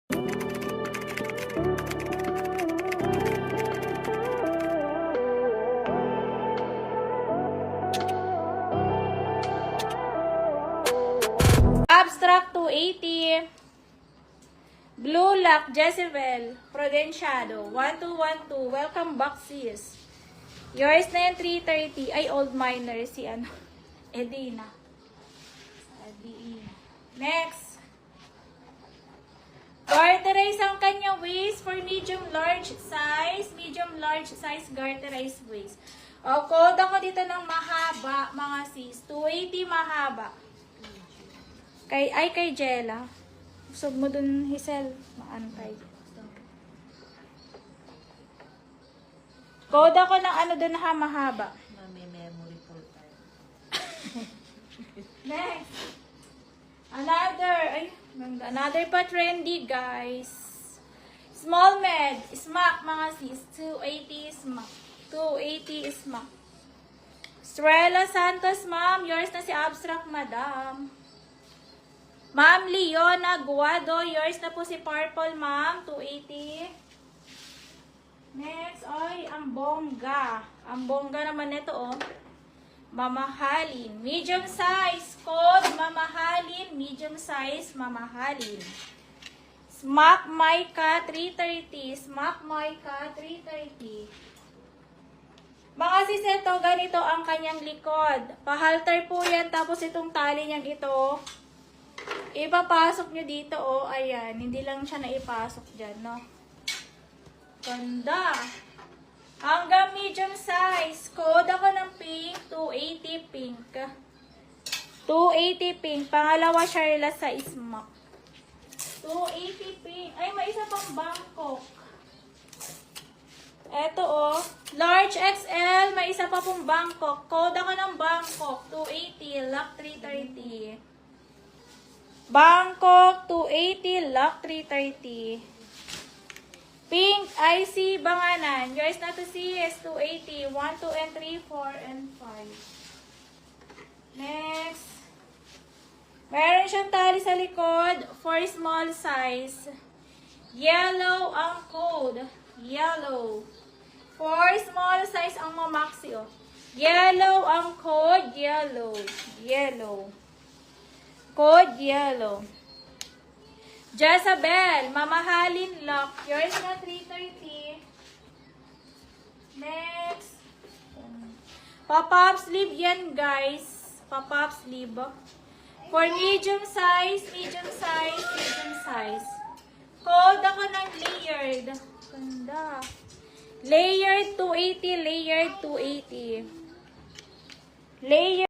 Abstract 280. Blue Lock, Jezebel, Prudenciado, 1212. Welcome back, sis. Yours na yung 330. Ay, old miner si ano. Edina. Next. Garterize ang kanya waist for medium large size. Medium large size garterize waist. O, code ako dito ng mahaba, mga sis. 280 mahaba. Kay Jella. Usog mo dun, Hisel. Maantay. Code ako ng ano dun na mahaba. May memory full time. Next. Another pa trendy, guys. Small med. Smack, mga sis. 280 smack. 280 smack. Estrella Santos, ma'am. Yours na si Abstract, madam. Ma'am Leona Guado, yours na po si Purple, ma'am. 280. Next, ay, ang bongga. Ang bongga naman ito, oh. Mamahalin. Medium size. Code, mamahalin. Medium size, mamahalin. Smack Micah 330. Smack Micah 330. Mga sis, ito, ganito ang kanyang likod. Pahalter po yan, tapos itong tali niyang ito. Ipapasok nyo dito, oh, ayan. Hindi lang siya naipasok dyan, no? Ganda. Hanggang medium size. Code ako ng pink. 280 pink. 280 pink. Pangalawa, Sharla sa Smack. 280 pink. Ay, may isa pang Bangkok. Eto, oh. Large XL. May isa pa pong Bangkok. Code ako ng Bangkok. 280. Lock 330. Bangkok 280, Lock 330. Pink IC Banganan. Yours na to sis. 280. 1, 2, and 3, 4, and 5. Next. Meron siyang tali sa likod for small size. Yellow ang code. Yellow. For small size ang mamaxi, oh. Yellow ang code. Yellow. Yellow. Code yellow. Jezebel, mamahalin lock. Yours na 330. Next. Pop-up sleeve yan, guys. Pop-up sleeve. For medium size, medium size, medium size. Code ako ng layered. Ganda. Layered 280, layered 280. Layered.